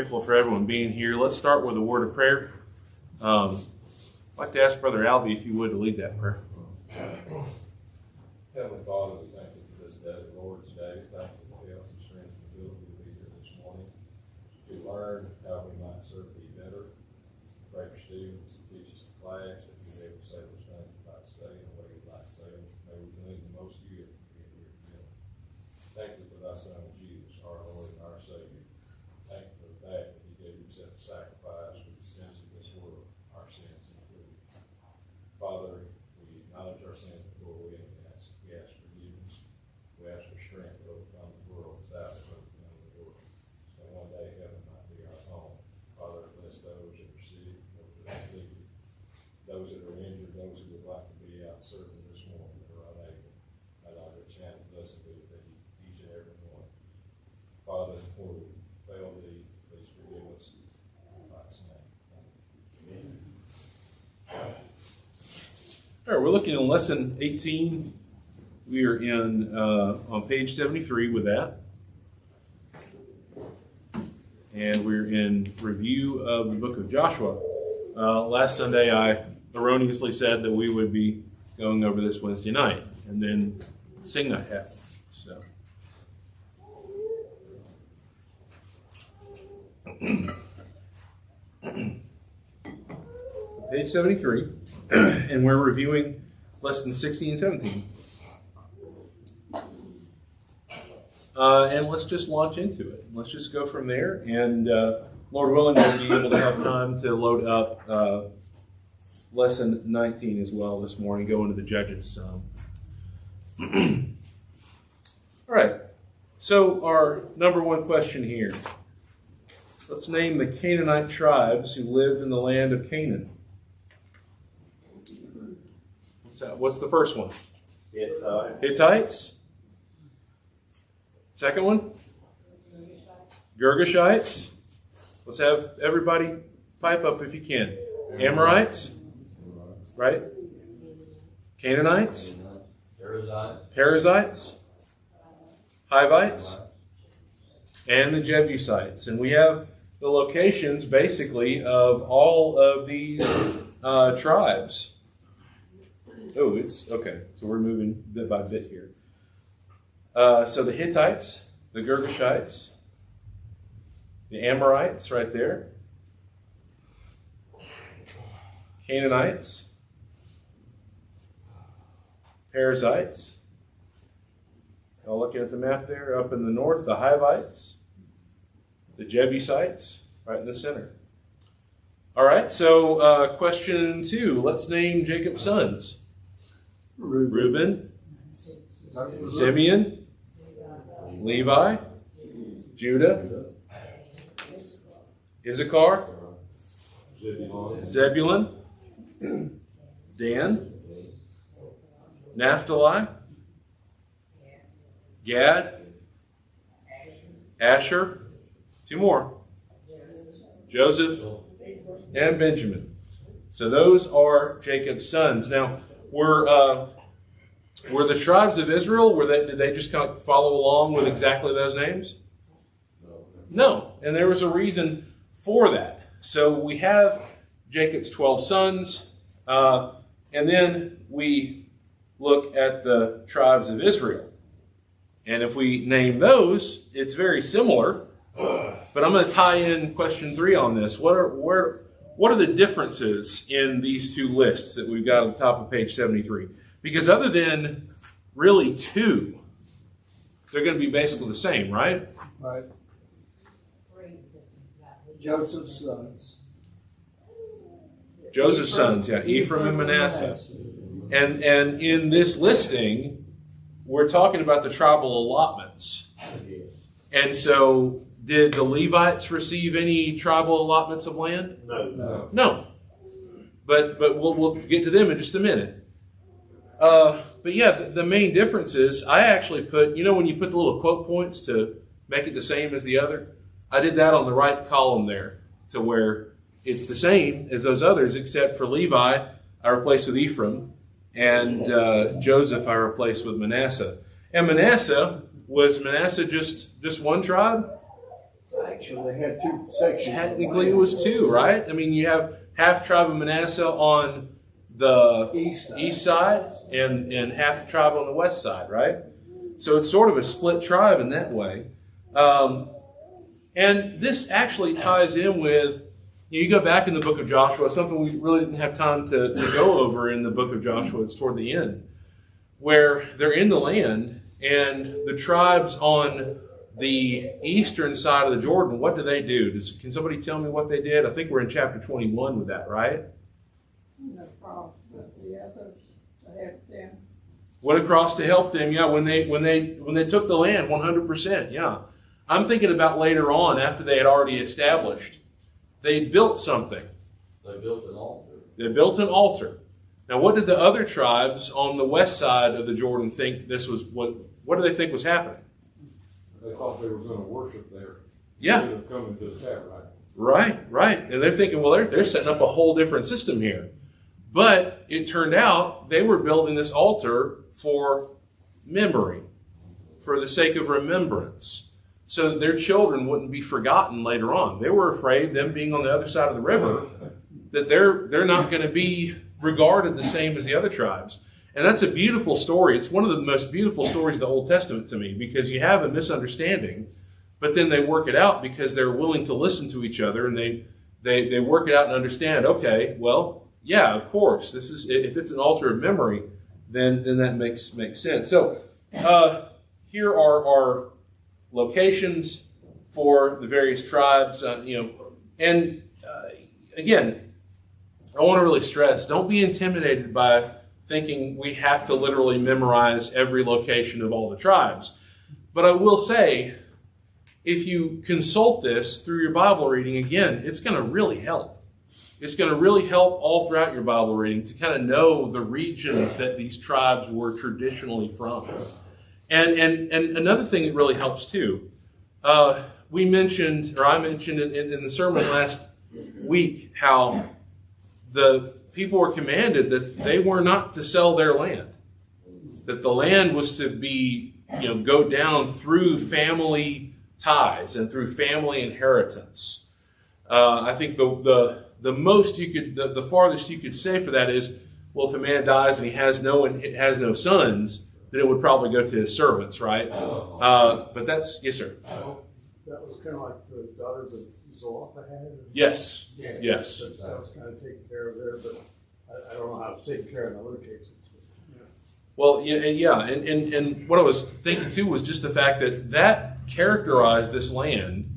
Grateful for everyone being here. Let's start with a word of prayer. I'd like to ask Brother Albie if you would to lead that prayer. Heavenly Father, we thank you for this day, the Lord's Day. Thank you for the health and strength and ability to be here this morning to learn how we might serve thee better. Pray for students to teach us the class that we be able to say those things you'd like to say in the way you'd like to say them. May we glean the most good from being here together. Thank you for thy Son Jesus, our Lord and our Savior. Thank you for the fact that he gave himself a sacrifice for the sins of this world, our sins included. Father, we acknowledge our sins before we ask forgiveness. We ask for strength to overcome the world without us overcoming the world. And one day heaven might be our home. Father, bless those that are sick, those that are afflicted, those that are injured, those who would like to be out serving this morning that are unable. May thy rich hand of blessing be with each and every one. Father, where we fail thee, please forgive us. In Christ's name. Amen. All right, we're looking at lesson 18. We are on page 73 with that. And we're in review of the book of Joshua. Last Sunday, I erroneously said that we would be going over this Wednesday night, and then sing night happened. So, page 73, and we're reviewing lessons 16 and 17. And let's just launch into it. Let's just go from there. And Lord willing, we'll be able to have time to load up lesson 19 as well this morning, go into the Judges. All right. So our number one question here. Let's name the Canaanite tribes who lived in the land of Canaan. What's the first one? Hittites. Second one? Girgashites. Let's have everybody pipe up if you can. Amorites. Right? Canaanites. Perizzites. Hivites. And the Jebusites. And we have the locations, basically, of all of these tribes. Oh, it's okay. So we're moving bit by bit here. So the Hittites, the Girgashites, the Amorites right there, Canaanites, Perizzites. Y'all looking at the map there? Up in the north, the Hivites, the Jebusites, right in the center. All right, so question 2. Let's name Jacob's sons. Reuben, Simeon, Levi, Judah, Issachar, Zebulun, Dan, Naphtali, Gad, Asher, 2 more, Joseph, and Benjamin. So those are Jacob's sons. Now, were the tribes of Israel, did they just kind of follow along with exactly those names? No. And there was a reason for that. So we have Jacob's 12 sons, and then we look at the tribes of Israel. And if we name those, it's very similar. But I'm going to tie in question 3 on this. What are the differences in these 2 lists that we've got at the top of page 73? Because other than really 2, they're going to be basically the same, right? Right. Joseph's sons. Joseph's sons, yeah, Ephraim and Manasseh. And in this listing, we're talking about the tribal allotments. And so, did the Levites receive any tribal allotments of land? No. But we'll get to them in just a minute. But yeah, the main difference is I actually put, when you put the little quote points to make it the same as the other, I did that on the right column there to where it's the same as those others, except for Levi, I replaced with Ephraim, and Joseph I replaced with Manasseh. And was Manasseh just one tribe? Actually, they had two sections. Technically, it was two, right? I mean, you have half the tribe of Manasseh on the east side and half the tribe on the west side, right? So it's sort of a split tribe in that way. And this actually ties in with, you go back in the book of Joshua, something we really didn't have time to go over in the book of Joshua. It's toward the end, where they're in the land, and the tribes on the eastern side of the Jordan, what do they do? Can somebody tell me what they did? I think we're in chapter 21 with that, right? No problem, but the others to help them. Went across to help them, yeah, when they took the land, 100%, yeah. I'm thinking about later on, after they had already established, they built something. They built an altar. They built an altar. Now, what did the other tribes on the west side of the Jordan think this was? What do they think was happening? They thought they were going to worship there. Yeah. Instead of coming to the tabernacle. Right. And they're thinking, well, they're setting up a whole different system here. But it turned out they were building this altar for memory, for the sake of remembrance, so that their children wouldn't be forgotten later on. They were afraid, them being on the other side of the river, that they're not going to be regarded the same as the other tribes. And that's a beautiful story. It's one of the most beautiful stories of the Old Testament to me, because you have a misunderstanding, but then they work it out because they're willing to listen to each other, and they work it out and understand, okay, well, yeah, of course, this is, if it's an altar of memory, then that makes sense. So here are our locations for the various tribes, and again, I want to really stress, don't be intimidated by thinking we have to literally memorize every location of all the tribes. But I will say, if you consult this through your Bible reading, again, it's going to really help. It's going to really help all throughout your Bible reading to kind of know the regions that these tribes were traditionally from. And another thing that really helps too, I mentioned in the sermon last week how the people were commanded that they were not to sell their land, that the land was to be, go down through family ties and through family inheritance. I think the most you could, the farthest you could say for that is, well, if a man dies and he has no sons, then it would probably go to his servants, right? But that's, yes, sir. That was kind of like the daughters of Zilpah had. Yes. Yeah. Yes. That was kind of taken care of there, but I don't know how it's taken care of in other cases. Yeah. Well, yeah, and what I was thinking too was just the fact that characterized this land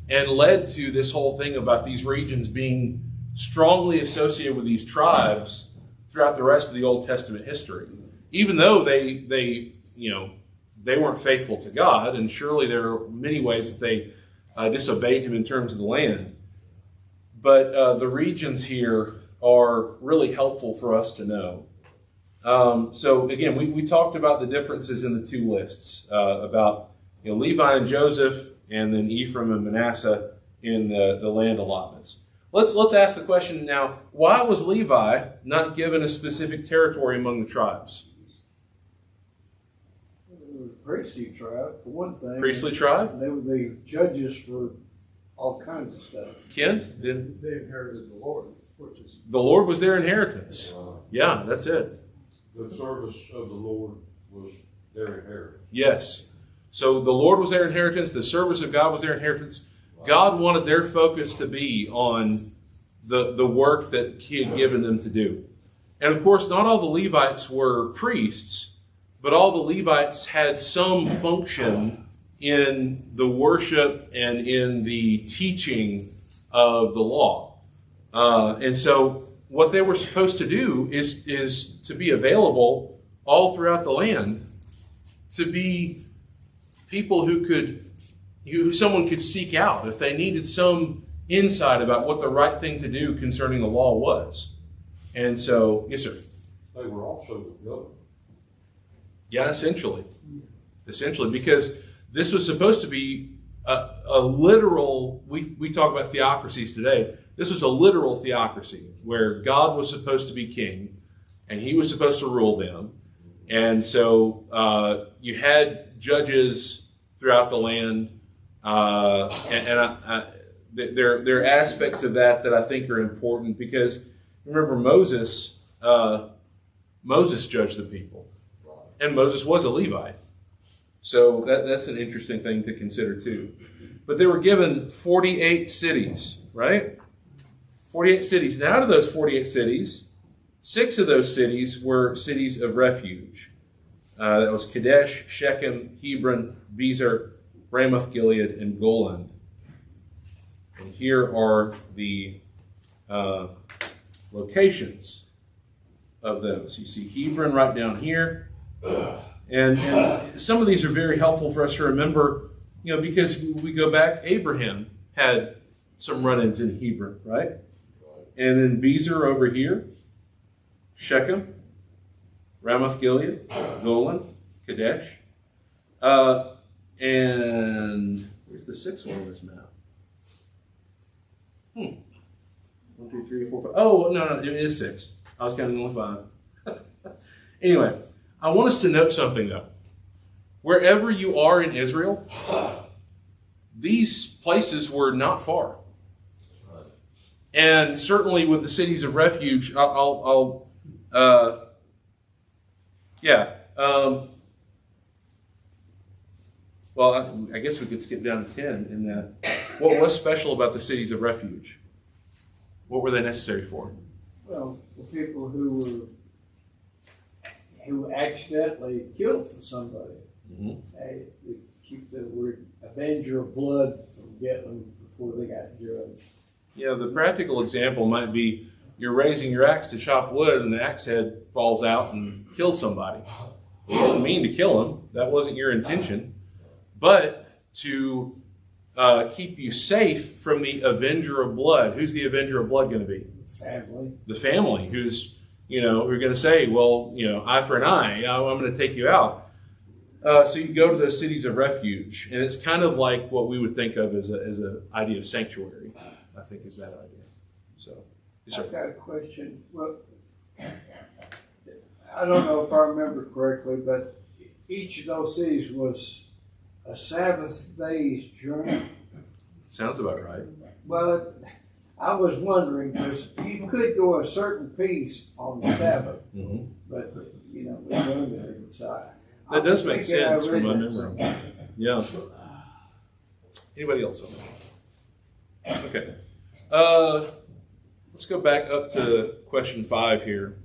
and led to this whole thing about these regions being strongly associated with these tribes throughout the rest of the Old Testament history. Even though they weren't faithful to God, and surely there are many ways that they disobeyed Him in terms of the land. But the regions here are really helpful for us to know. So again, we talked about the differences in the two lists about Levi and Joseph, and then Ephraim and Manasseh in the land allotments. Let's ask the question now: why was Levi not given a specific territory among the tribes? Priestly tribe, for one thing. Priestly tribe? They would be judges for all kinds of stuff. Ken? They inherited the Lord, which is The Lord was their inheritance. Yeah, that's it. The service of the Lord was their inheritance. Yes. So the Lord was their inheritance. The service of God was their inheritance. God wanted their focus to be on the work that He had given them to do. And of course, not all the Levites were priests, but all the Levites had some function in the worship and in the teaching of the law. And so what they were supposed to do is to be available all throughout the land, to be people who someone could seek out if they needed some insight about what the right thing to do concerning the law was. And so, yes, sir. They were also the government. Yeah, essentially, because this was supposed to be a literal, we talk about theocracies today. This was a literal theocracy where God was supposed to be king and He was supposed to rule them. And so you had judges throughout the land. There are aspects of that I think are important because remember Moses judged the people, and Moses was a Levite, so that's an interesting thing to consider too. But they were given 48 cities, right? 48 cities. And out of those 48 cities, 6 of those cities were cities of refuge. That was Kadesh, Shechem, Hebron, Bezer, Ramoth Gilead, and Golan. And here are the locations of those. You see Hebron right down here. And some of these are very helpful for us to remember, because we go back, Abraham had some run-ins in Hebron, right? And then Bezer over here, Shechem, Ramoth Gilead, Golan, Kadesh. And where's the 6th one on this map? 1, 2, 3, 4, 5. Oh, no, it is 6. I was counting only 5. Anyway, I want us to note something though. Wherever you are in Israel, these places were not far. And certainly with the cities of refuge, well, I guess we could skip down to 10 in that. What was special about the cities of refuge? What were they necessary for? Well, the people who accidentally killed for somebody, they keep the word avenger of blood from getting them before they got judged. The practical example might be you're raising your axe to chop wood and the axe head falls out and kills somebody. You didn't mean to kill him. That wasn't your intention. But to keep you safe from the avenger of blood. Who's the avenger of blood going to be? Family. The family who's, who are going to say, well, eye for an eye. I'm going to take you out. So you go to those cities of refuge. And it's kind of like what we would think of as an idea of sanctuary. I think is that idea. So, yes, sir. I've got a question. Well, I don't know if I remember correctly, but each of those cities was a Sabbath day's journey. Sounds about right. Well, I was wondering because you could go a certain piece on the Sabbath, but we learned it. So that does make sense from my memory. Yeah. Anybody else on that? Okay. Let's go back up to question 5 here.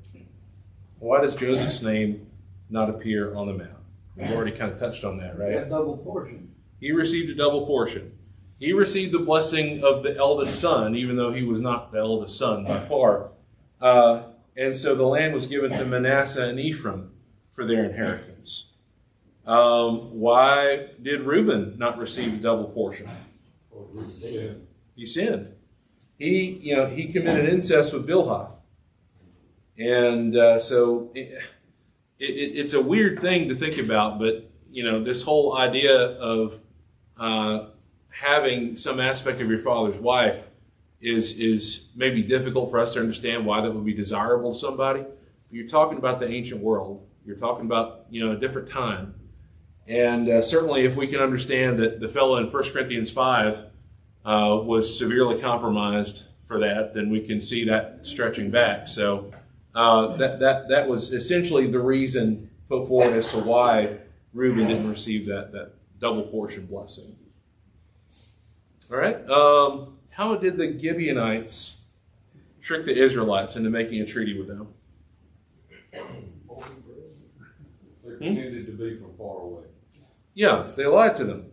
Why does Joseph's name not appear on the map? We've already kind of touched on that, right? A double portion. He received a double portion. He received the blessing of the eldest son, even though he was not the eldest son by far. And so the land was given to Manasseh and Ephraim for their inheritance. Why did Reuben not receive a double portion? He sinned. He committed incest with Bilhah. And so it's a weird thing to think about, but, this whole idea of having some aspect of your father's wife is maybe difficult for us to understand why that would be desirable to somebody. But you're talking about the ancient world. You're talking about, a different time. And certainly if we can understand that the fellow in 1 Corinthians 5 was severely compromised for that, then we can see that stretching back. So that was essentially the reason put forward as to why Reuben didn't receive that double portion blessing. All right. How did the Gibeonites trick the Israelites into making a treaty with them? They pretended to be from far away. Yeah, they lied to them.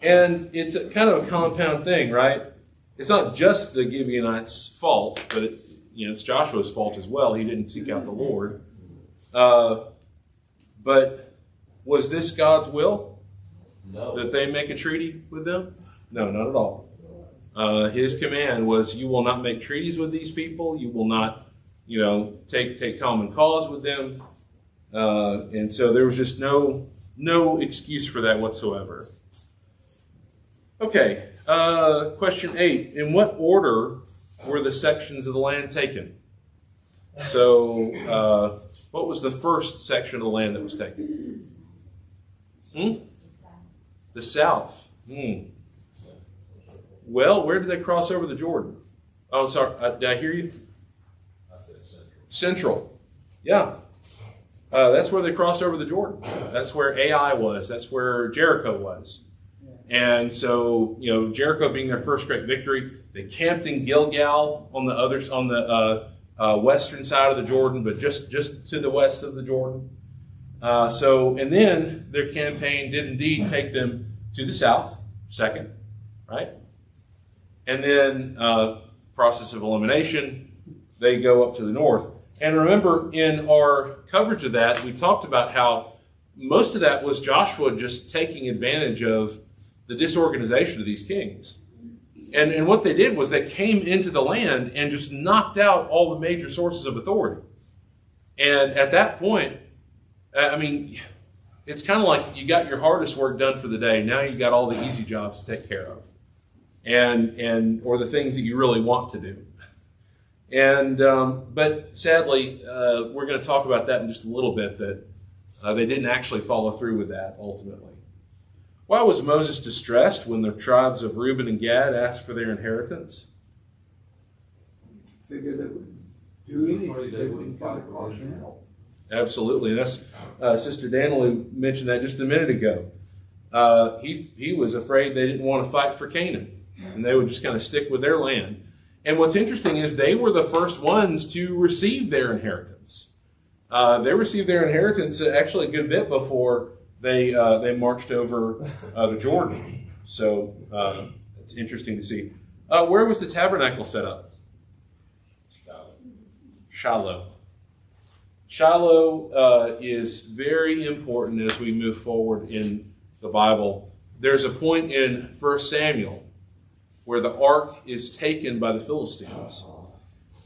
And it's kind of a compound thing, right? It's not just the Gibeonites' fault, but it's Joshua's fault as well. He didn't seek out the Lord. But was this God's will? No. That they make a treaty with them? No, not at all. His command was, you will not make treaties with these people. You will not, take common cause with them. And so there was just no excuse for that whatsoever. Okay, question 8. In what order were the sections of the land taken? So, what was the first section of the land that was taken? The south. Well, where did they cross over the Jordan? Oh, sorry. Did I hear you? I said central. Central. Yeah. That's where they crossed over the Jordan. That's where Ai was. That's where Jericho was. And so, Jericho being their first great victory, they camped in Gilgal on the western side of the Jordan, but just to the west of the Jordan. And then their campaign did indeed take them to the south, second, right? And then process of elimination, they go up to the north. And remember, in our coverage of that, we talked about how most of that was Joshua just taking advantage of the disorganization of these kings. And what they did was they came into the land and just knocked out all the major sources of authority. And at that point, it's kind of like you got your hardest work done for the day. Now you got all the easy jobs to take care of, or the things that you really want to do. But sadly, we're going to talk about that in just a little bit, that they didn't actually follow through with that ultimately. Why was Moses distressed when the tribes of Reuben and Gad asked for their inheritance? Figure they would do anything. They wouldn't fight across the hill. Absolutely. And that's Sister Danley mentioned that just a minute ago. He was afraid they didn't want to fight for Canaan, and they would just kind of stick with their land. And what's interesting is they were the first ones to receive their inheritance. They received their inheritance actually a good bit before they marched over the Jordan. So it's interesting to see. Where was the tabernacle set up? Shiloh. Shiloh is very important as we move forward in the Bible. There's a point in 1 Samuel where the ark is taken by the Philistines.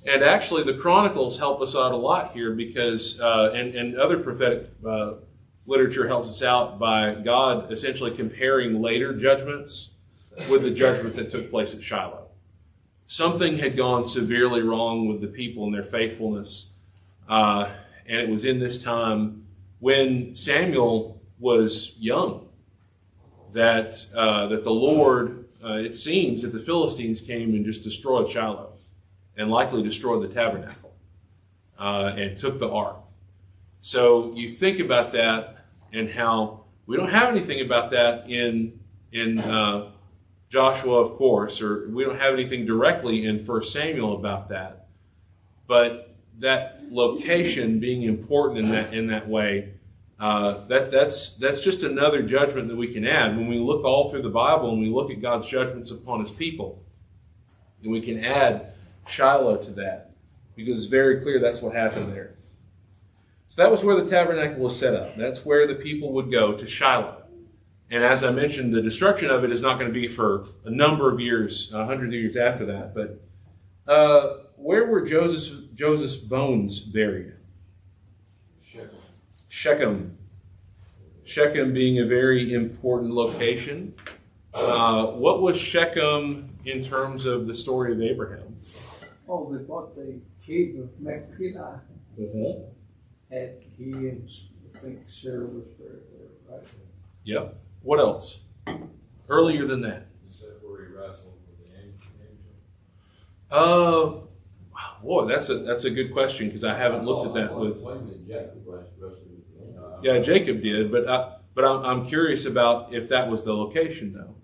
And actually the Chronicles help us out a lot here because, and other prophetic literature helps us out by God essentially comparing later judgments with the judgment that took place at Shiloh. Something had gone severely wrong with the people and their faithfulness. And it was in this time when Samuel was young that the Lord, it seems that the Philistines came and just destroyed Shiloh and likely destroyed the tabernacle and took the ark. So you think about that and how we don't have anything about that in Joshua, of course, or we don't have anything directly in 1 Samuel about that. But that location being important in that way, that's just another judgment that we can add. When we look all through the Bible and we look at God's judgments upon his people, and we can add Shiloh to that, because it's very clear that's what happened there. So that was where the tabernacle was set up. That's where the people would go, to Shiloh. And as I mentioned, the destruction of it is not going to be for a number of years, 100 years after that. But where were Joseph's bones buried? Shechem. Shechem being a very important location. What was Shechem in terms of the story of Abraham? Oh, they bought the cave of Machpelah. And he and I think Sarah was there, right? Yep. What else? Earlier than that? Is that where he wrestled with the angel? Boy, that's a good question because I haven't looked at that with. Yeah, Jacob did, but I'm curious about if that was the location though.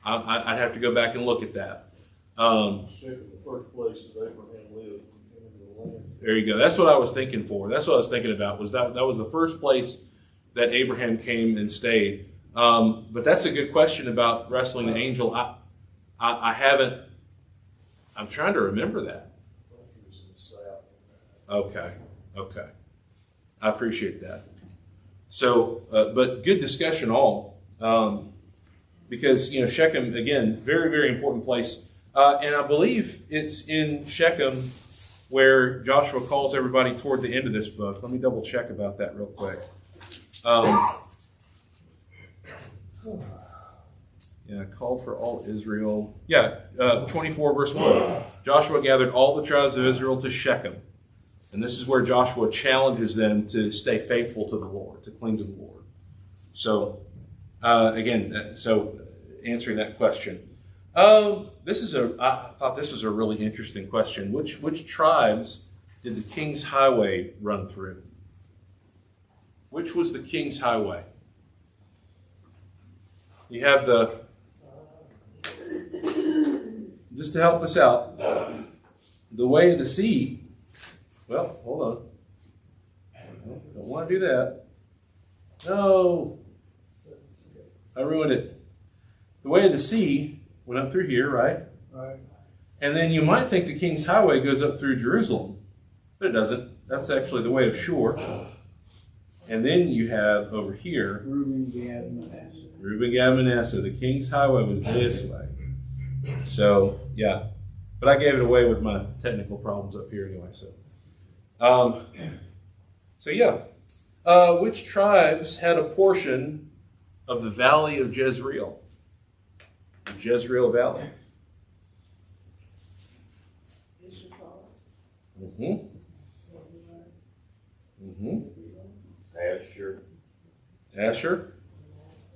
I'd have to go back and look at that. Shechem, the first place that Abraham lived in the land. There you go. That's what I was thinking for. That's what I was thinking about. Was that was the first place that Abraham came and stayed. But that's a good question about wrestling the angel. I haven't. I'm trying to remember that. I think he was in the south. Okay. I appreciate that. So, but good discussion all. Because, Shechem, again, very, very important place. And I believe it's in Shechem where Joshua calls everybody toward the end of this book. Let me double check about that real quick. Called for all Israel. 24 verse 1. Joshua gathered all the tribes of Israel to Shechem. And this is where Joshua challenges them to stay faithful to the Lord, to cling to the Lord. So, So answering that question. I thought this was a really interesting question. Which tribes did the King's Highway run through? Which was the King's Highway? You have just to help us out, the way of the sea. Well, hold on. Don't want to do that. No. I ruined it. The way of the sea went up through here, right? Right. And then you might think the King's Highway goes up through Jerusalem, but it doesn't. That's actually the way of Shur. And then you have over here, Reuben, Gad, Manasseh. Reuben, Gad, Manasseh. The King's Highway was this way. So, yeah. But I gave it away with my technical problems up here anyway. So yeah. Which tribes had a portion of the valley of Jezreel? The Jezreel Valley. Mm-hmm. Mm-hmm. Asher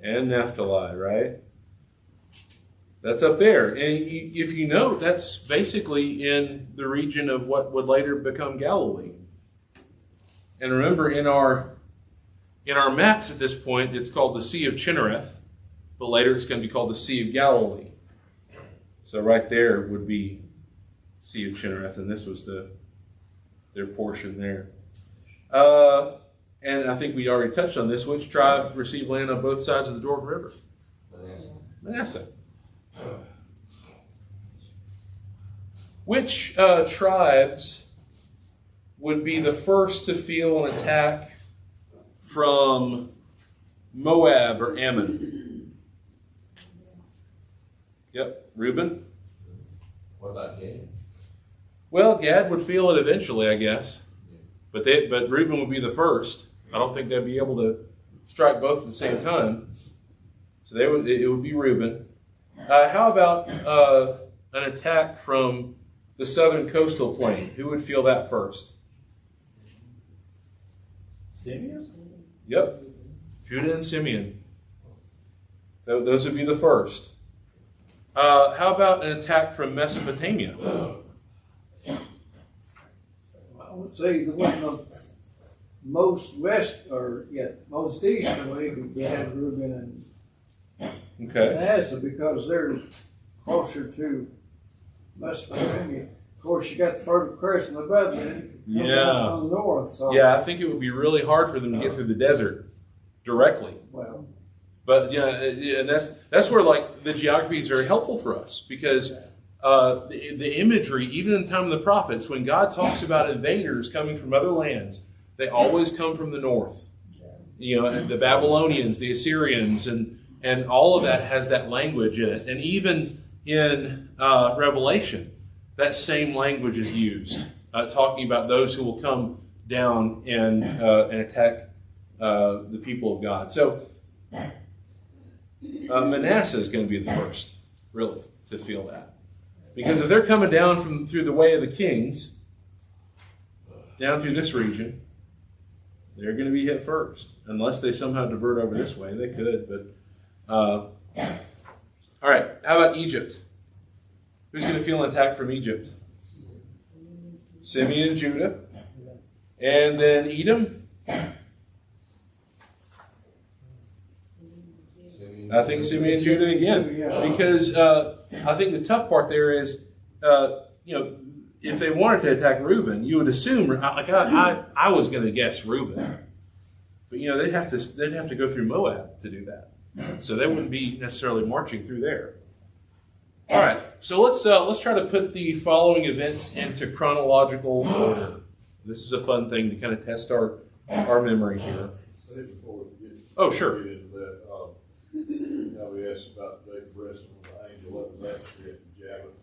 and Naphtali, right? That's up there. And if you note, that's basically in the region of what would later become Galilee. And remember, in our maps at this point, it's called the Sea of Chinnereth, but later it's going to be called the Sea of Galilee. So right there would be Sea of Chinnereth, and this was their portion there. And I think we already touched on this. Which tribe received land on both sides of the Jordan River? Manasseh. Which tribes would be the first to feel an attack from Moab or Ammon? Yep, Reuben. What about Gad? Well, Gad would feel it eventually, I guess. But Reuben would be the first. I don't think they'd be able to strike both at the same time. So it would be Reuben. How about an attack from the southern coastal plain? Who would feel that first? Simeon? Yep. Judah and Simeon. Those would be the first. How about an attack from Mesopotamia? I would say the one of most most easterly would be Reuben and Okay. Manasseh because they're closer to Mesopotamia. Of course, you got the Fertile Crescent above them. Yeah. On the north. So, Yeah, I think it would be really hard for them to get through the desert directly. well, But and that's where like the geography is very helpful for us because the imagery, even in the time of the prophets, when God talks about invaders coming from other lands, they always come from the north. You know, the Babylonians, the Assyrians, and all of that has that language in it. And even in Revelation, that same language is used, talking about those who will come down and attack the people of God. So Manasseh is going to be the first, really, to feel that. Because if they're coming down through the way of the kings, down through this region, they're going to be hit first. Unless they somehow divert over this way. They could, but... all right, how about Egypt? Who's going to feel an attack from Egypt? Simeon and Judah. And then Edom? I think Simeon and Judah again. Because I think the tough part there is, if they wanted to attack Reuben, you would assume, like I was going to guess Reuben. But, they'd have to go through Moab to do that. So they wouldn't be necessarily marching through there. All right, so let's try to put the following events into chronological order. This is a fun thing to kind of test our memory here. Before we get Oh, sure. into that, we asked about David wrestling with the angel that was actually at the Jabbok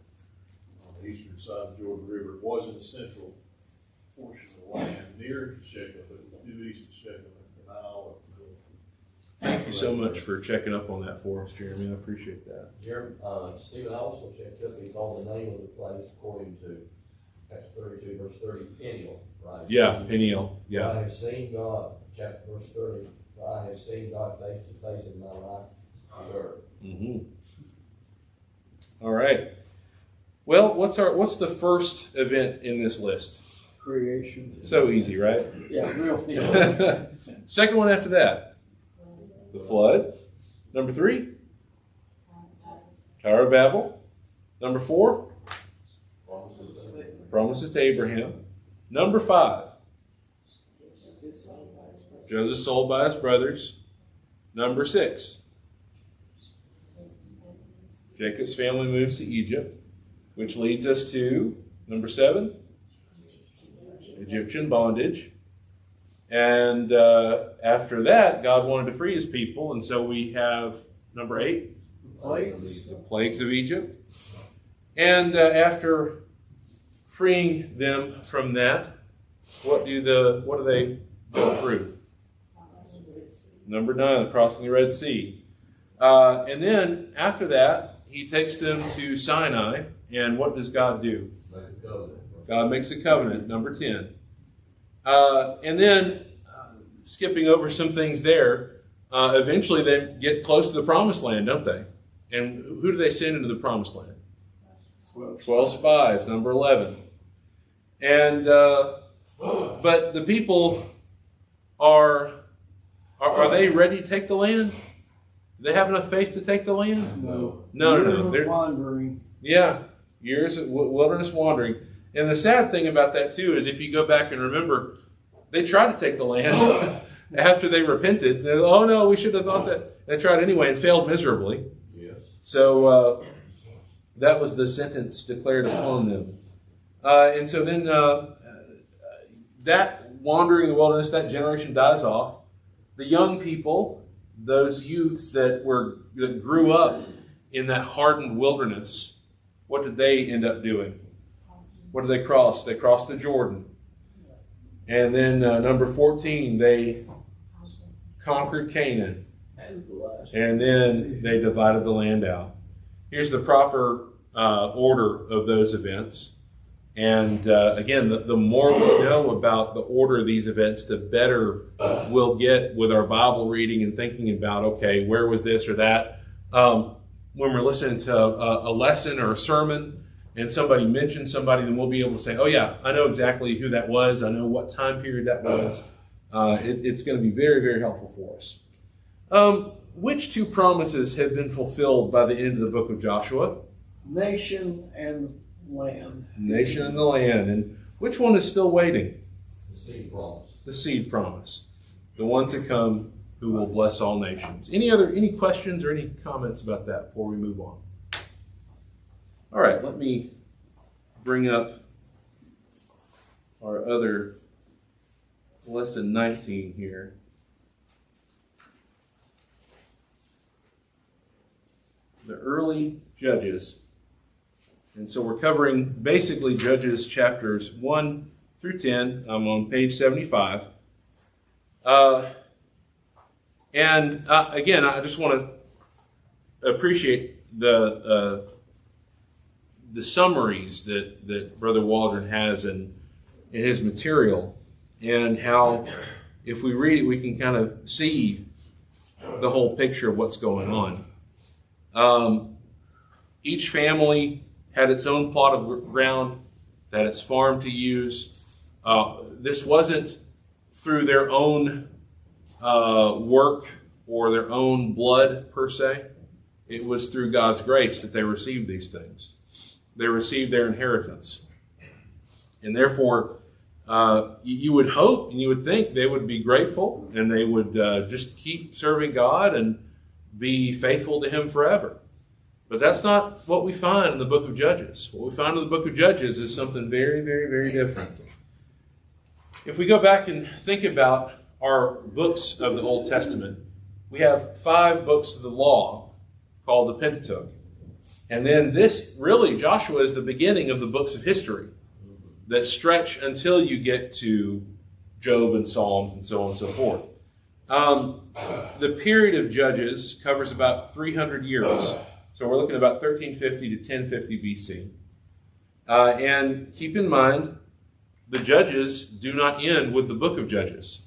on the eastern side of the Jordan River. It was in the central portion of the land near Shechem, but it was due east of Shechem and Canal. Thank you so much for checking up on that for us, Jeremy. I appreciate that. Jeremy, Stephen also checked up, he called the name of the place according to chapter 32, verse 30, Peniel, right? Yeah, Peniel. Yeah. I have seen God, chapter verse 30, I have seen God face to face in my life on earth. Mm-hmm. All right. Well, what's the first event in this list? Creation. So easy, right? Yeah, real easy. Second one after that, the flood. Number 3, Tower of Babel. Number 4, promises to Abraham. Number 5, Joseph sold by his brothers. Number 6, Jacob's family moves to Egypt, which leads us to number 7, Egyptian bondage. And after that, God wanted to free his people, and so we have number 8, the plagues of Egypt. And after freeing them from that, what do they go through? Number 9, crossing the Red Sea. And then after that, he takes them to Sinai, and what does God do? God makes a covenant, number 10. And then, skipping over some things there, eventually they get close to the promised land, don't they? And who do they send into the promised land? 12 spies, number 11. And but the people are they ready to take the land? Do they have enough faith to take the land? No. No. They're wandering. Yeah, years of wilderness wandering. And the sad thing about that, too, is if you go back and remember, they tried to take the land after they repented. They, oh, no, we should have thought that. They tried anyway and failed miserably. Yes. So that was the sentence declared upon them. And so then that wandering in the wilderness, that generation dies off. The young people, those youths that grew up in that hardened wilderness, what did they end up doing? What did they cross? They crossed the Jordan. And then number 14, they conquered Canaan. And then they divided the land out. Here's the proper order of those events. And again, the more we know about the order of these events, the better we'll get with our Bible reading and thinking about, okay, where was this or that? When we're listening to a lesson or a sermon and somebody mentions somebody, then we'll be able to say, oh yeah, I know exactly who that was. I know what time period that was. It's going to be very, very helpful for us. Which 2 promises have been fulfilled by the end of the book of Joshua? Nation and land. Nation and the land. And which one is still waiting? The seed promise. The seed promise. The one to come who will bless all nations. Any questions or any comments about that before we move on? All right, let me bring up our other lesson 19 here. The early Judges. And so we're covering basically Judges chapters 1 through 10. I'm on page 75. And again, I just want to appreciate the summaries that Brother Waldron has in his material, and how if we read it, we can kind of see the whole picture of what's going on. Each family had its own plot of ground, had its farm to use. This wasn't through their own work or their own blood per se. It was through God's grace that they received these things. They received their inheritance. And therefore, you would hope and you would think they would be grateful and they would just keep serving God and be faithful to Him forever. But that's not what we find in the book of Judges. What we find in the book of Judges is something very, very, very different. If we go back and think about our books of the Old Testament, we have 5 books of the law called the Pentateuch. And then this, really, Joshua is the beginning of the books of history that stretch until you get to Job and Psalms and so on and so forth. The period of Judges covers about 300 years. So we're looking at about 1350 to 1050 BC. And keep in mind, the Judges do not end with the book of Judges.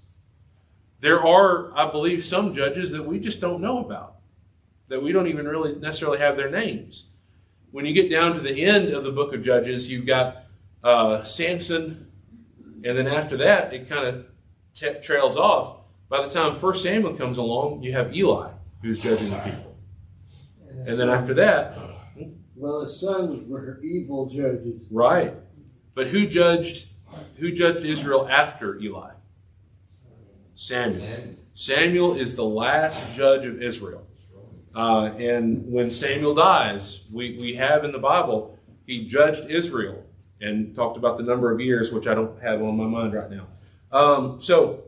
there are, I believe, some judges that we just don't know about, that we don't even really necessarily have their names. When you get down to the end of the book of Judges, you've got Samson, and then after that, it kind of trails off. By the time 1 Samuel comes along, you have Eli, who's judging the people. And then after that... Well, his sons were evil judges. Right. But who judged Israel after Eli? Samuel. Samuel is the last judge of Israel. And when Samuel dies, we have in the Bible, he judged Israel and talked about the number of years, which I don't have on my mind right now. So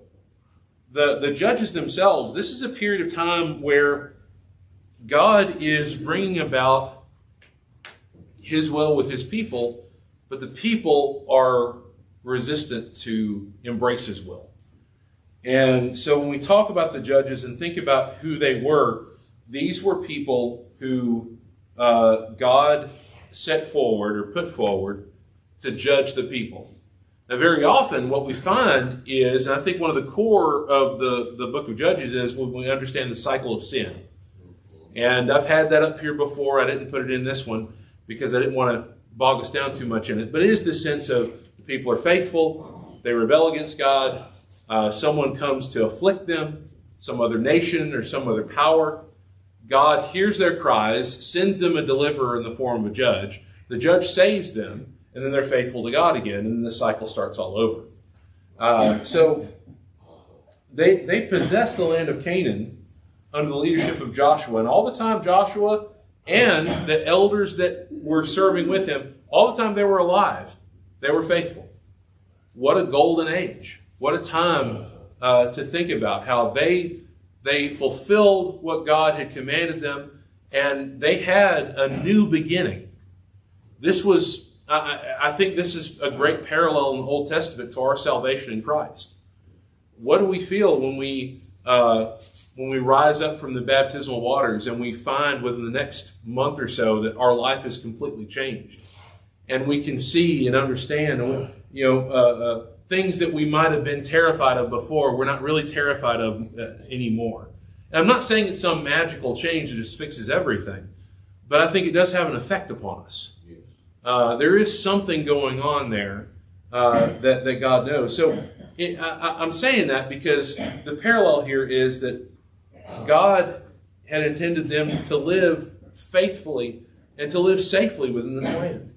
the judges themselves, this is a period of time where God is bringing about his will with his people, but the people are resistant to embrace his will. And so when we talk about the judges and think about who they were, these were people who God set forward or put forward to judge the people. Now, very often what we find is, and I think one of the core of the book of Judges is when we understand the cycle of sin. And I've had that up here before. I didn't put it in this one because I didn't want to bog us down too much in it. But it is this sense of the people are faithful, they rebel against God, someone comes to afflict them, some other nation or some other power. God hears their cries, sends them a deliverer in the form of a judge. The judge saves them, and then they're faithful to God again, and then the cycle starts all over. So they possessed the land of Canaan under the leadership of Joshua. And all the time Joshua and the elders that were serving with him, all the time they were alive, they were faithful. What a golden age. What a time to think about how they fulfilled what God had commanded them, and they had a new beginning. This was, I think this is a great parallel in the Old Testament to our salvation in Christ. What do we feel when we rise up from the baptismal waters and we find within the next month or so that our life is completely changed, and we can see and understand, things that we might have been terrified of before, we're not really terrified of anymore. And I'm not saying it's some magical change that just fixes everything, but I think it does have an effect upon us. There is something going on there that God knows. So I'm saying that because the parallel here is that God had intended them to live faithfully and to live safely within this land.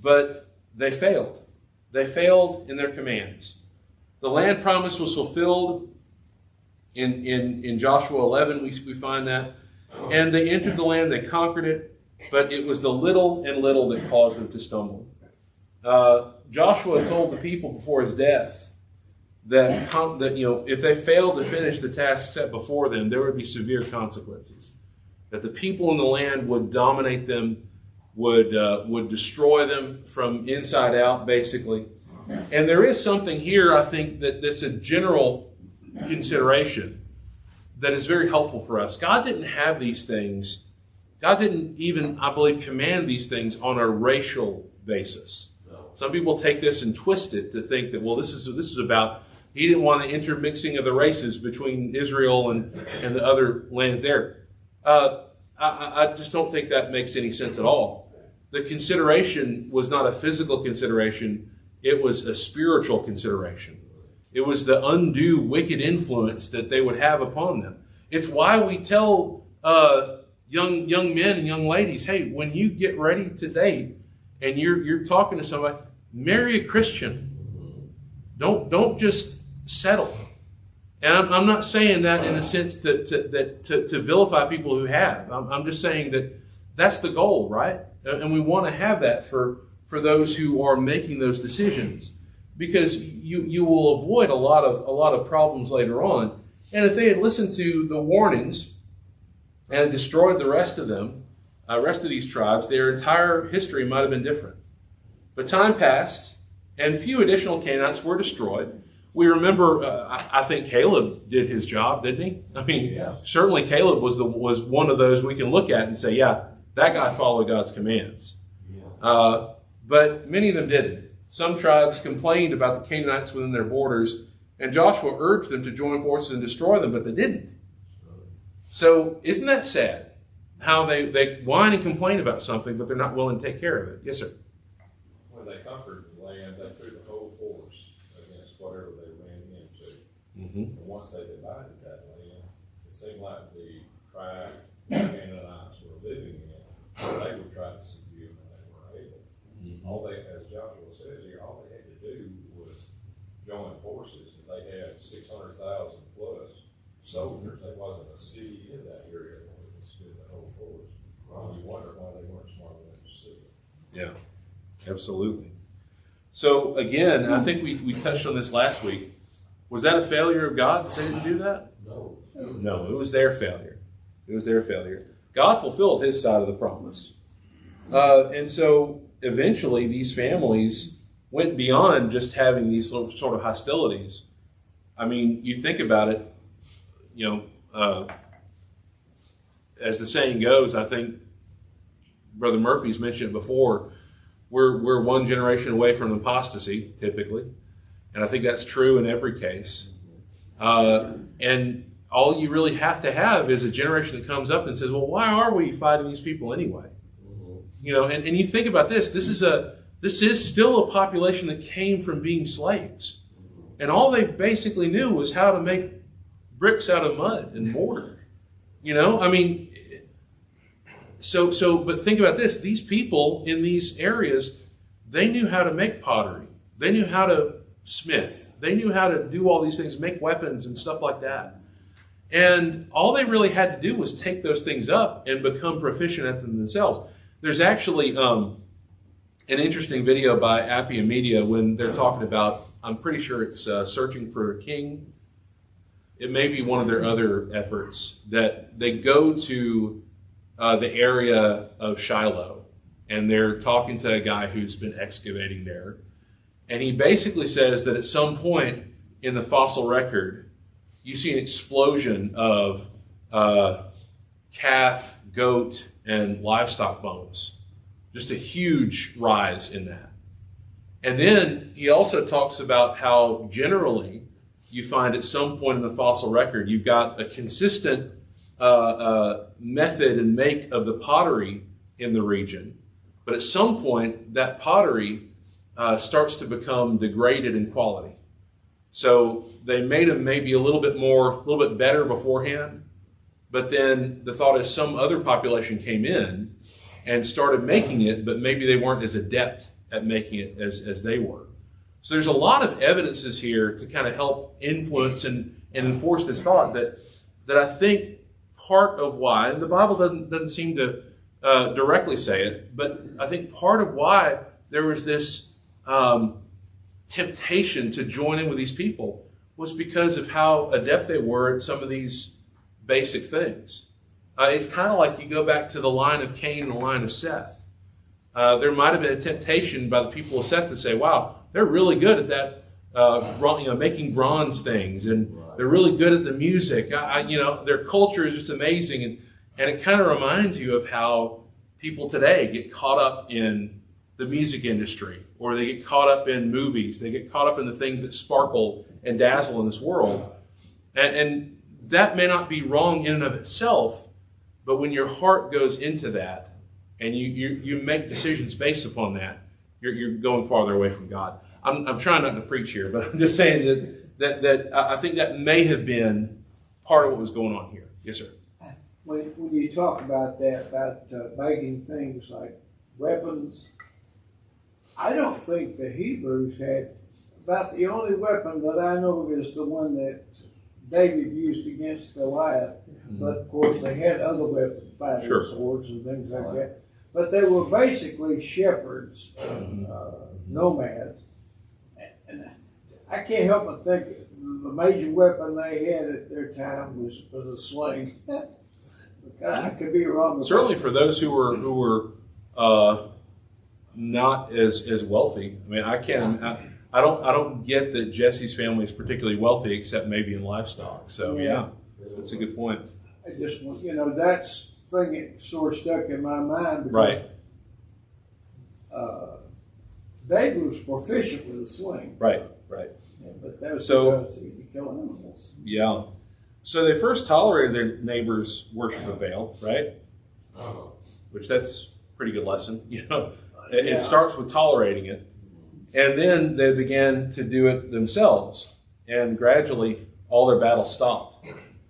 But they failed. They failed in their commands. The land promise was fulfilled in Joshua 11. We find that. And they entered the land, they conquered it, but it was the little and little that caused them to stumble. Joshua told the people before his death that if they failed to finish the task set before them, there would be severe consequences. That the people in the land would dominate them, would destroy them from inside out, basically. And there is something here, I think, that's a general consideration that is very helpful for us. God didn't have these things. God didn't even, I believe, command these things on a racial basis. Some people take this and twist it to think that, well, this is about, he didn't want the intermixing of the races between Israel and the other lands there. I just don't think that makes any sense at all. The consideration was not a physical consideration. It was a spiritual consideration. It was the undue wicked influence that they would have upon them. It's why we tell young men and young ladies, hey, when you get ready to date and you're talking to somebody, marry a Christian. Don't just settle. And I'm not saying that in a sense that to vilify people who have. I'm just saying that that's the goal, right? And we want to have that for those who are making those decisions, because you will avoid a lot of problems later on. And if they had listened to the warnings and destroyed the rest of them, rest of these tribes, their entire history might have been different. But time passed, and few additional Canaanites were destroyed. We remember, I think Caleb did his job, didn't he? I mean, Certainly Caleb was one of those we can look at and say, yeah, that guy followed God's commands. But many of them didn't. Some tribes complained about the Canaanites within their borders, And Joshua urged them to join forces and destroy them, but they didn't. So isn't that sad? How they whine and complain about something, but they're not willing to take care of it. Yes, sir. When they conquered the land, they threw the whole force against whatever they ran into. Mm-hmm. And once they divided that land, it seemed like the tribe the Canaanites were living in, they would try to subdue them when they were able. Mm-hmm. All they, as Joshua says here, all they had to do was join forces. If they had 600,000 plus soldiers, there wasn't a city in that area that would withstand the whole force. Well, you wonder why they weren't smart enough to see it. Yeah, absolutely. So again, I think we touched on this last week. Was that a failure of God that they didn't do that? No. No, it was their failure. It was their failure. God fulfilled his side of the promise. And so eventually these families went beyond just having these sort of hostilities. I mean, you think about it, as the saying goes, I think Brother Murphy's mentioned it before, we're one generation away from apostasy, typically. And I think that's true in every case. And all you really have to have is a generation that comes up and says, well, why are we fighting these people anyway? And you think about this. This is still a population that came from being slaves. And all they basically knew was how to make bricks out of mud and mortar. But think about this. These people in these areas, they knew how to make pottery. They knew how to smith. They knew how to do all these things, make weapons and stuff like that. And all they really had to do was take those things up and become proficient at them themselves. There's actually an interesting video by Appia Media when they're talking about, I'm pretty sure it's Searching for a King. It may be one of their other efforts that they go to the area of Shiloh, and they're talking to a guy who's been excavating there. And he basically says that at some point in the fossil record, you see an explosion of calf, goat, and livestock bones. Just a huge rise in that. And then he also talks about how generally you find at some point in the fossil record, you've got a consistent method and make of the pottery in the region. But at some point, that pottery starts to become degraded in quality. So they made them maybe a little bit better beforehand. But then the thought is some other population came in and started making it, but maybe they weren't as adept at making it as they were. So there's a lot of evidences here to kind of help influence and enforce this thought that I think part of why, and the Bible doesn't seem to directly say it, but I think part of why there was this temptation to join in with these people was because of how adept they were at some of these basic things. It's kind of like you go back to the line of Cain and the line of Seth. There might have been a temptation by the people of Seth to say, wow, they're really good at that, making bronze things, and they're really good at the music. Their culture is just amazing. And it kind of reminds you of how people today get caught up in the music industry, or they get caught up in movies. They get caught up in the things that sparkle and dazzle in this world. And that may not be wrong in and of itself, but when your heart goes into that and you make decisions based upon that, you're going farther away from God. I'm trying not to preach here, but I'm just saying that I think that may have been part of what was going on here. Yes, sir. When you talk about that, about making things like weapons, I don't think the Hebrews had, about the only weapon that I know of is the one that David used against Goliath. Mm-hmm. But of course they had other weapons, battle swords and things like that. But they were basically shepherds, nomads. And I can't help but think the major weapon they had at their time was a sling. I could be wrong. Certainly for those who were not as wealthy. I mean, I don't get that Jesse's family is particularly wealthy, except maybe in livestock. So yeah, that's a good point. I just, that's the thing that sort of stuck in my mind. Because, right. David was proficient with a sling. Right. right. Yeah, but that was So- because they kill animals. Yeah. So they first tolerated their neighbors' worship of Baal, right? Which that's a pretty good lesson. You know, it starts with tolerating it, and then they began to do it themselves, and gradually all their battles stopped.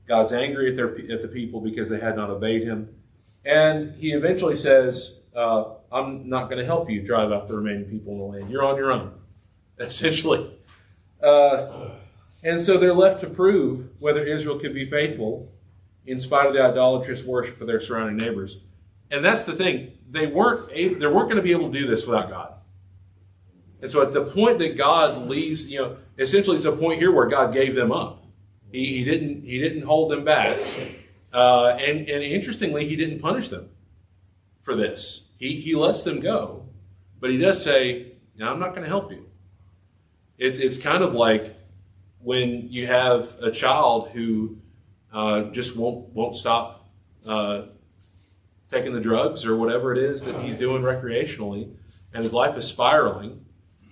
God's angry at the people because they had not obeyed Him, and He eventually says, "I'm not going to help you drive out the remaining people in the land. You're on your own," essentially. And so they're left to prove whether Israel could be faithful in spite of the idolatrous worship of their surrounding neighbors. And that's the thing. They weren't going to be able to do this without God. And so at the point that God leaves, essentially it's a point here where God gave them up. He didn't hold them back. And interestingly, He didn't punish them for this. He lets them go. But He does say, I'm not going to help you. It's kind of like when you have a child who just won't stop taking the drugs or whatever it is that he's doing recreationally, and his life is spiraling,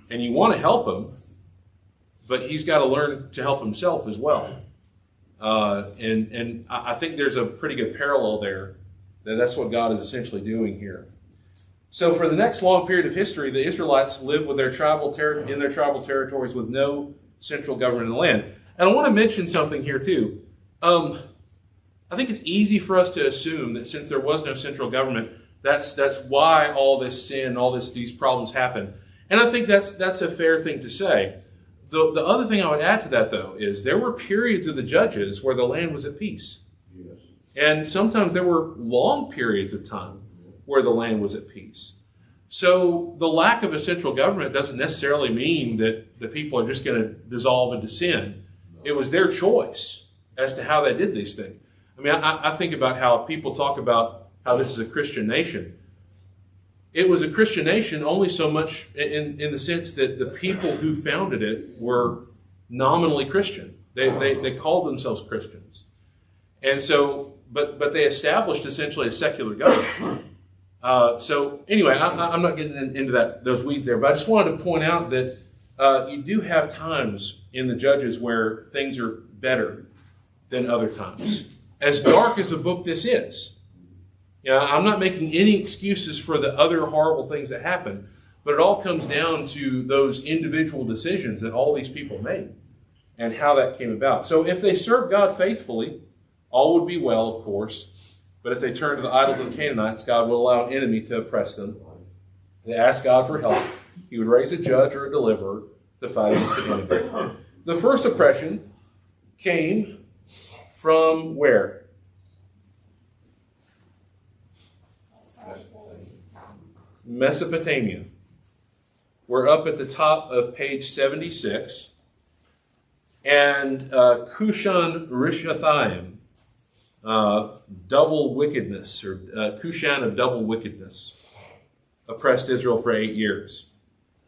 and you want to help him, but he's got to learn to help himself as well. And I think there's a pretty good parallel there. That's what God is essentially doing here. So for the next long period of history, the Israelites lived with their tribal territories with no central government in the land. And I want to mention something here too. I think it's easy for us to assume that since there was no central government, that's why all this sin, these problems happen. And I think that's a fair thing to say. The other thing I would add to that, though, is there were periods of the Judges where the land was at peace. Yes. And sometimes there were long periods of time where the land was at peace. So the lack of a central government doesn't necessarily mean that the people are just going to dissolve into sin. It was their choice as to how they did these things. I mean, I think about how people talk about how this is a Christian nation. It was a Christian nation only so much in the sense that the people who founded it were nominally Christian. They called themselves Christians. And so, but they established essentially a secular government. So anyway, I'm not getting into those weeds there, but I just wanted to point out that you do have times in the Judges where things are better than other times. As dark as a book this is, I'm not making any excuses for the other horrible things that happen, but it all comes down to those individual decisions that all these people made and how that came about. So if they served God faithfully, all would be well, of course. But if they turned to the idols of the Canaanites, God would allow an enemy to oppress them. They asked God for help. He would raise a judge or a deliverer to fight against the enemy. The first oppression came from where? Mesopotamia. We're up at the top of page 76. And Cushan Rishathaim, double wickedness, or Cushan of double wickedness, oppressed Israel for 8 years.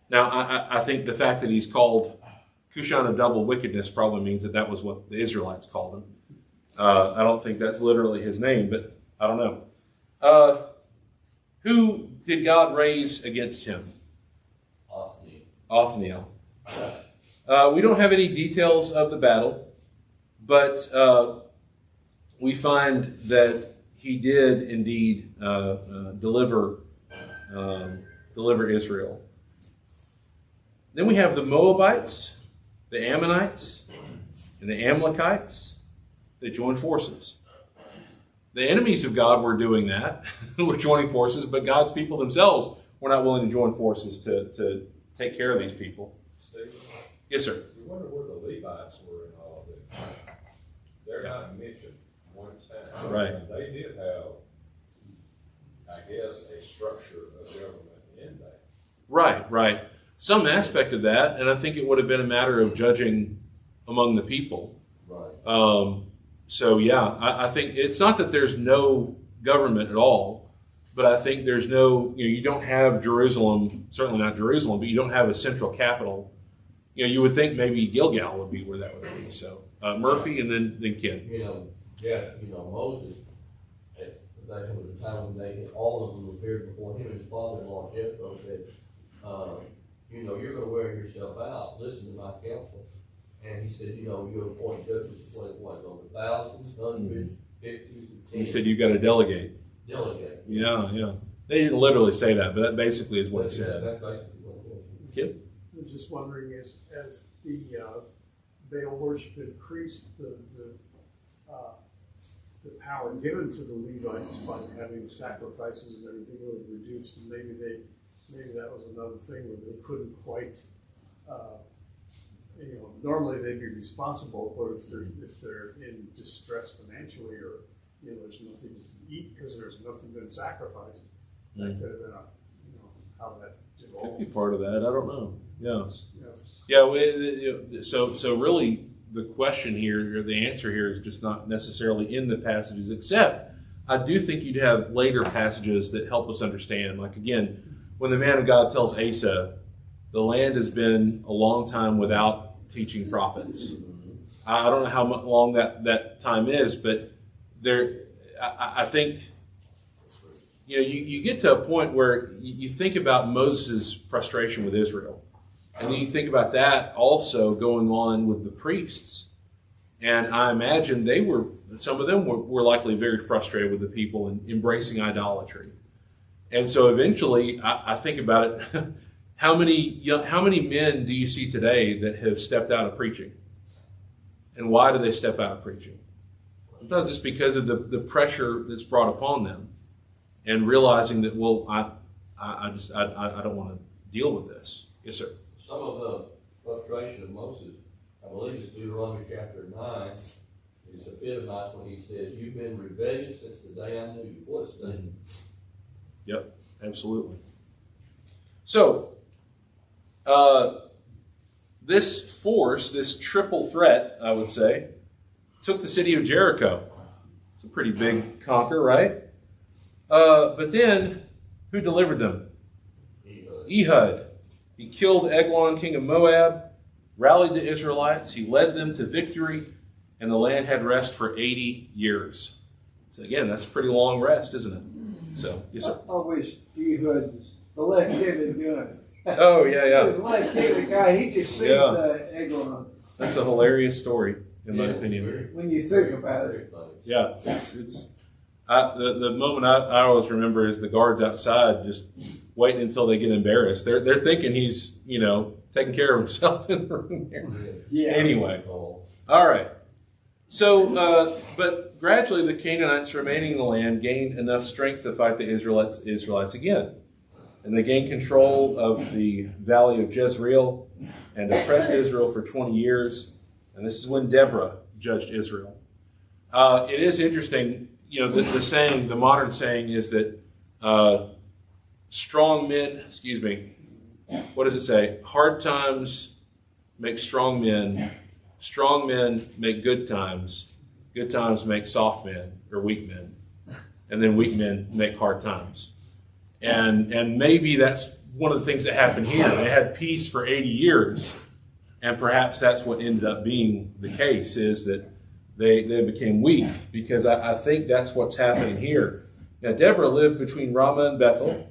Now, I think the fact that he's called Cushan of double wickedness probably means that was what the Israelites called him. I don't think that's literally his name, but I don't know. Who did God raise against him? Othniel. We don't have any details of the battle, but we find that he did indeed deliver Israel. Then we have the Moabites, the Ammonites, and the Amalekites. They joined forces. The enemies of God were doing that. We're joining forces, but God's people themselves were not willing to join forces to take care of these people. Steve, Yes, sir. we wonder where the Levites were in all of this. They're not mentioned one time. Right. And they did have, I guess, a structure of government in that. Right. Some aspect of that, and I think it would have been a matter of judging among the people. Right. So yeah, I think it's not that there's no government at all, but I think there's no, you don't have Jerusalem, certainly not Jerusalem, but you don't have a central capital. You would think maybe Gilgal would be where that would be. So Murphy and then Ken. Moses, there was a time when all of them appeared before him. His father-in-law Jethro said, you know, you're gonna wear yourself out, listen to my counsel. And he said, you know, you'll appoint judges, what, over thousands, hundreds, fifties, and He tens. said you've got to delegate. Delegate. Yeah, yeah. They didn't literally say that, but that basically is what he That's said. basically what it was. Kip? I was just wondering, as the Baal worship increased, the power given to the Levites by having sacrifices and everything was reduced, and maybe that was another thing where they couldn't quite, you know, normally they'd be responsible, but if they're in distress financially, or, you know, there's nothing to eat because there's nothing been sacrificed, that could have been you know, how that Could be devolved. part of that. I don't know. Yeah. You know, Yeah. So really, the question here, or the answer here, is just not necessarily in the passages, except I do think you'd have later passages that help us understand. Like, again, when the man of God tells Asa, the land has been a long time without teaching prophets. I don't know how long that time is, but I think, you know, you get to a point where you think about Moses' frustration with Israel. And then you think about that also going on with the priests. And I imagine some of them were likely very frustrated with the people and embracing idolatry. And so eventually, I think about it, how many men do you see today that have stepped out of preaching? And why do they step out of preaching? Sometimes it's because of the pressure that's brought upon them, and realizing that, well, I don't want to deal with this. Yes, sir. Some of the frustration of Moses, I believe it's Deuteronomy chapter 9, is epitomized when he says, "You've been rebellious since the day I knew you." What a statement. Yep, absolutely. So, this force, this triple threat, I would say, took the city of Jericho. It's a pretty big conquer, right? But then, who delivered them? Ehud. He killed Eglon, king of Moab, rallied the Israelites. He led them to victory, and the land had rest for 80 years. So again, that's a pretty long rest, isn't it? So, yes, sir. I always Ehud, the left-handed gun. Oh, yeah. The left-handed guy, he just saved Eglon. That's a hilarious story, in my Yeah, opinion. very- When you think about very it. funny. Yeah, the moment I always remember is the guards outside just waiting until they get embarrassed. They're thinking he's, you know, taking care of himself in the room there. Yeah. Anyway, Oh, all right. So, but gradually the Canaanites remaining in the land gained enough strength to fight the Israelites again. And they gained control of the valley of Jezreel and oppressed Israel for 20 years. And this is when Deborah judged Israel. It is interesting, you know, the saying, the modern saying is that what does it say? Hard times make strong men make good times make soft men or weak men, and then weak men make hard times. And maybe that's one of the things that happened here. They had peace for 80 years, and perhaps that's what ended up being the case, is that they became weak, because I think that's what's happening here. Now, Deborah lived between Ramah and Bethel.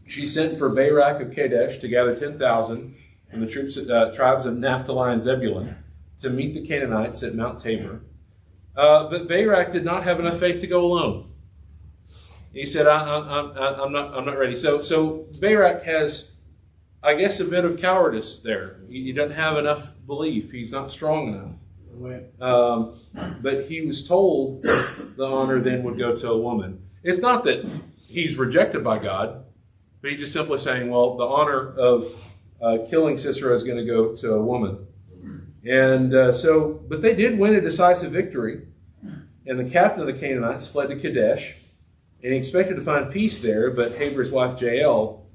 She sent for Barak of Kadesh to gather 10,000 from the tribes of Naphtali and Zebulun to meet the Canaanites at Mount Tabor. But Barak did not have enough faith to go alone. He said, I'm not ready. So Barak has, I guess, a bit of cowardice there. He doesn't have enough belief. He's not strong enough. But he was told the honor then would go to a woman. It's not that he's rejected by God, but he's just simply saying, well, the honor of killing Sisera is going to go to a woman. And but they did win a decisive victory. And the captain of the Canaanites fled to Kadesh, and he expected to find peace there, but Heber's wife Jael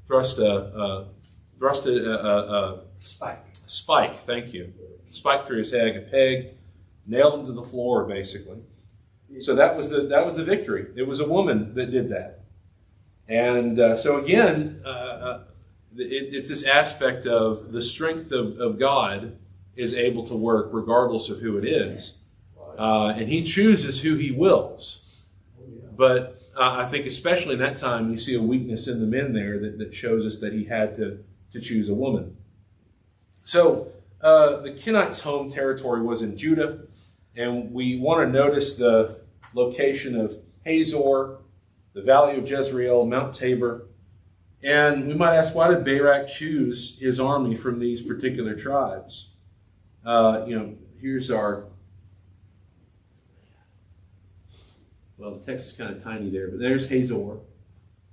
thrust a spike. Thank you. Spike through his head, a peg, nailed him to the floor, basically. So that was the victory. It was a woman that did that. And so again, it's this aspect of the strength of God is able to work regardless of who it is. And he chooses who he wills. But I think especially in that time, you see a weakness in the men there that shows us that he had to to choose a woman. So the Kenites' home territory was in Judah, and we want to notice the location of Hazor, the Valley of Jezreel, Mount Tabor. And we might ask, why did Barak choose his army from these particular tribes? Here's our... Well, the text is kind of tiny there, but there's Hazor.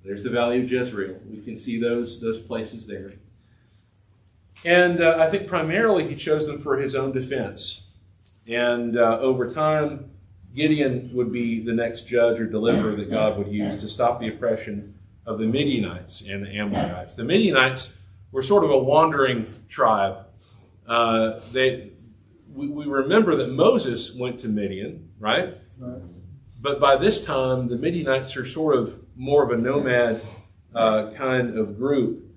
There's the Valley of Jezreel. We can see those places there. And I think primarily he chose them for his own defense. And over time, Gideon would be the next judge or deliverer that God would use to stop the oppression of the Midianites and the Amalekites. The Midianites were sort of a wandering tribe. We remember that Moses went to Midian, right? Right. But by this time, the Midianites are sort of more of a nomad kind of group.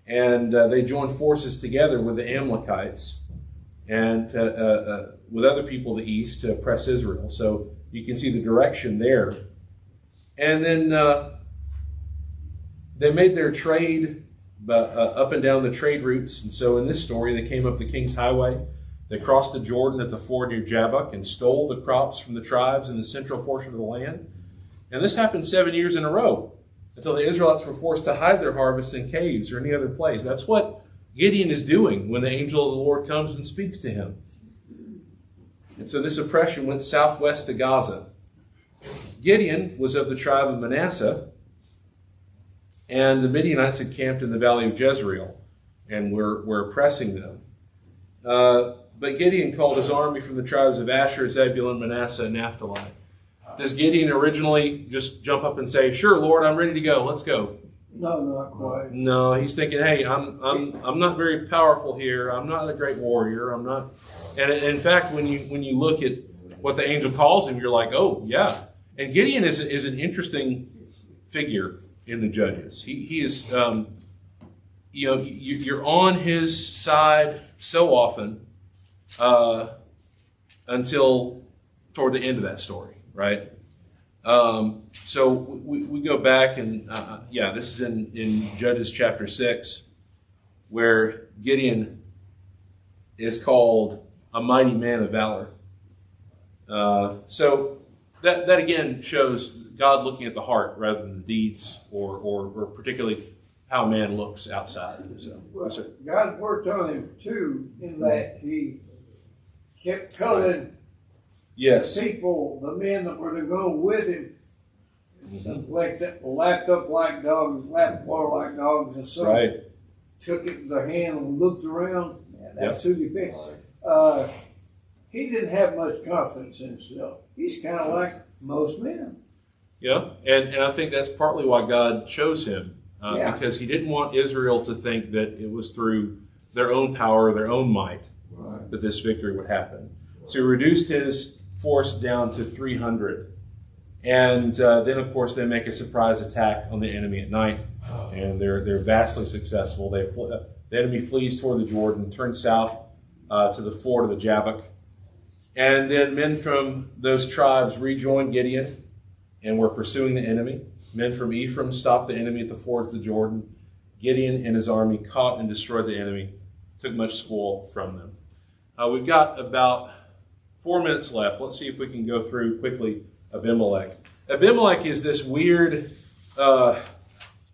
And they joined forces together with the Amalekites and with other people to the east to oppress Israel. So you can see the direction there. And then they made their trade up and down the trade routes. And so in this story, they came up the King's Highway. They crossed the Jordan at the ford near Jabbok and stole the crops from the tribes in the central portion of the land. And this happened 7 years in a row, until the Israelites were forced to hide their harvests in caves or any other place. That's what Gideon is doing when the angel of the Lord comes and speaks to him. And so this oppression went southwest to Gaza. Gideon was of the tribe of Manasseh, and the Midianites had camped in the valley of Jezreel and were oppressing them. But Gideon called his army from the tribes of Asher, Zebulun, Manasseh, and Naphtali. Does Gideon originally just jump up and say, "Sure, Lord, I'm ready to go. Let's go"? No, not quite. No, he's thinking, "Hey, I'm not very powerful here. I'm not a great warrior. I'm not." And in fact, when you look at what the angel calls him, you're like, "Oh, yeah." And Gideon is an interesting figure in the Judges. He is, you're on his side so often until toward the end of that story. Right? So we go back and, this is in Judges chapter 6, where Gideon is called a mighty man of valor. So that again shows God looking at the heart rather than the deeds or particularly how man looks outside. So, Well, yes, sir. God worked on him too, in that he kept telling Yes. people, the men that were to go with him, like that, lapped up like dogs, lapped water like dogs, and so Right. took it in their hand and looked around. And that's who you picked. Like, He didn't have much confidence in himself. He's kind of like most men. Yeah, and I think that's partly why God chose him, Yeah. because he didn't want Israel to think that it was through their own power, their own might, that this victory would happen. So he reduced his force down to 300. And then, of course, they make a surprise attack on the enemy at night, and they're vastly successful. The enemy flees toward the Jordan, turns south to the ford of the Jabbok. And then men from those tribes rejoined Gideon and were pursuing the enemy. Men from Ephraim stopped the enemy at the fords of the Jordan. Gideon and his army caught and destroyed the enemy, took much spoil from them. We've got about 4 minutes left. Let's see if we can go through quickly Abimelech. Abimelech is this weird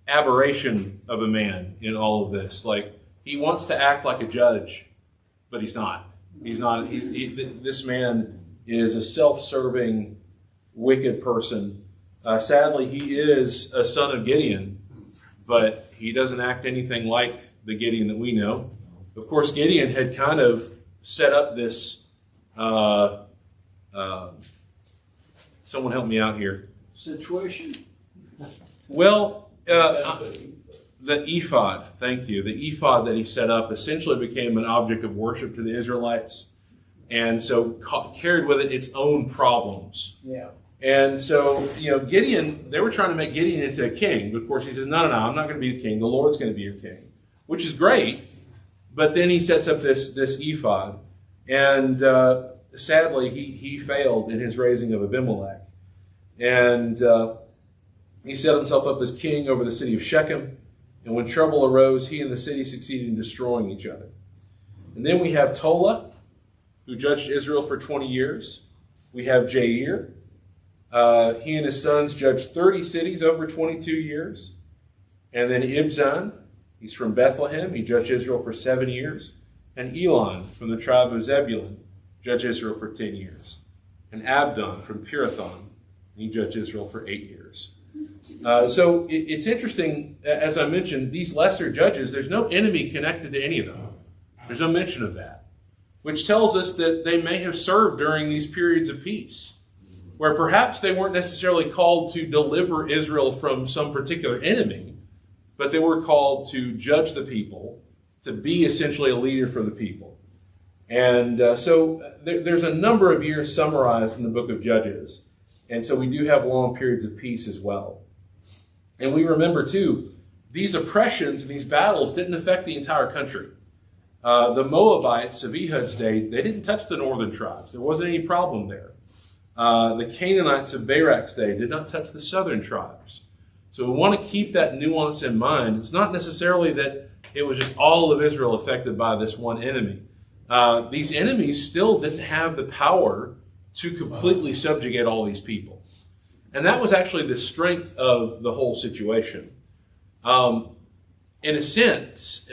aberration of a man in all of this. Like, he wants to act like a judge, but he's not. He's not. This man is a self-serving, wicked person. Sadly, he is a son of Gideon, but he doesn't act anything like the Gideon that we know. Of course, Gideon had kind of set up this. Someone help me out here. Situation. Well, the ephod, thank you. The ephod that he set up essentially became an object of worship to the Israelites, and so carried with it its own problems. Yeah. And so, Gideon, they were trying to make Gideon into a king, but of course he says, no, I'm not going to be a king. The Lord's going to be your king, which is great. But then he sets up this ephod, and sadly, he failed in his raising of Abimelech. And he set himself up as king over the city of Shechem. And when trouble arose, he and the city succeeded in destroying each other. And then we have Tola, who judged Israel for 20 years. We have Jair. He and his sons judged 30 cities over 22 years. And then Ibzan, he's from Bethlehem. He judged Israel for 7 years. And Elon, from the tribe of Zebulun, judged Israel for 10 years. And Abdon from Pirathon, he judged Israel for 8 years. So it's interesting, as I mentioned, these lesser judges, there's no enemy connected to any of them. There's no mention of that, which tells us that they may have served during these periods of peace, where perhaps they weren't necessarily called to deliver Israel from some particular enemy, but they were called to judge the people, to be essentially a leader for the people. And so there's a number of years summarized in the book of Judges. And so we do have long periods of peace as well. And we remember, too, these oppressions and these battles didn't affect the entire country. The Moabites of Ehud's day, they didn't touch the northern tribes. There wasn't any problem there. The Canaanites of Barak's day did not touch the southern tribes. So we want to keep that nuance in mind. It's not necessarily that it was just all of Israel affected by this one enemy. These enemies still didn't have the power to completely subjugate all these people. And that was actually the strength of the whole situation. In a sense,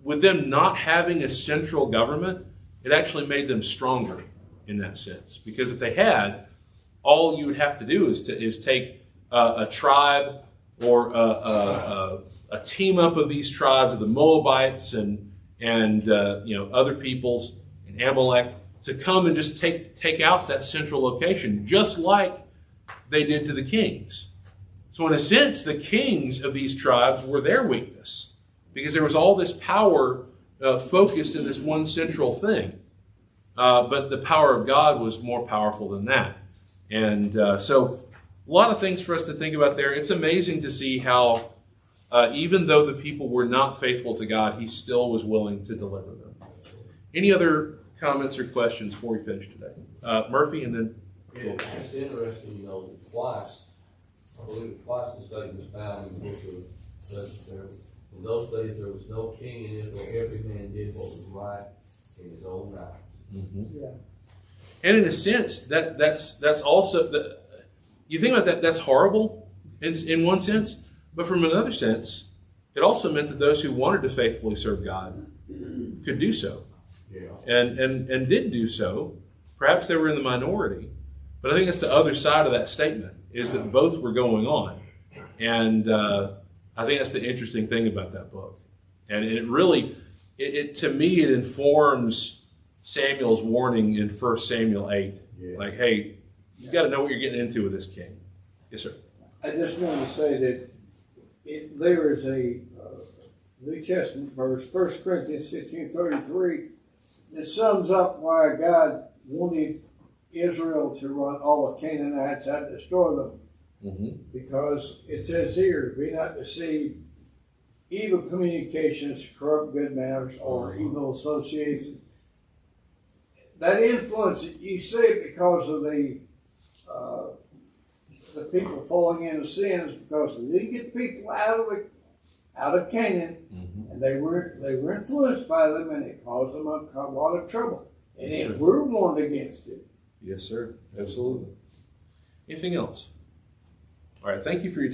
with them not having a central government, it actually made them stronger in that sense. Because if they had, all you would have to do is take a tribe or a team up of these tribes, the Moabites and other peoples, and Amalek, to come and just take out that central location, just like they did to the kings. So in a sense, the kings of these tribes were their weakness, because there was all this power focused in this one central thing. But the power of God was more powerful than that. And so a lot of things for us to think about there. It's amazing to see how even though the people were not faithful to God, he still was willing to deliver them. Any other comments or questions before we finish today? Murphy, and then... Yeah, it's interesting, that twice, I believe twice the statement was found in the book of Judges there. In those days there was no king in Israel. Every man did what was right in his own right. Mm-hmm. Yeah. And in a sense, that's also... you think about that, that's horrible in one sense, but from another sense, it also meant that those who wanted to faithfully serve God could do so. Yeah. And did do so. Perhaps they were in the minority, but I think that's the other side of that statement, is that both were going on. And I think that's the interesting thing about that book. And it really, to me, it informs Samuel's warning in 1 Samuel 8. Yeah. Like, hey, you got to know what you're getting into with this king. Yes, sir. I just want to say that there is a New Testament verse, 1 Corinthians 15:33, that sums up why God wanted Israel to run all the Canaanites out and destroy them. Mm-hmm. Because it says here, be not deceived, evil communications corrupt good manners, or evil associations. That influence, you see it because of the people falling into sins, because they didn't get people out of Canaan, Mm-hmm. and they were influenced by them, and it caused them a lot of trouble. And Yes, sir. we're warned against it. Yes, sir. Absolutely. Anything else? All right. Thank you for your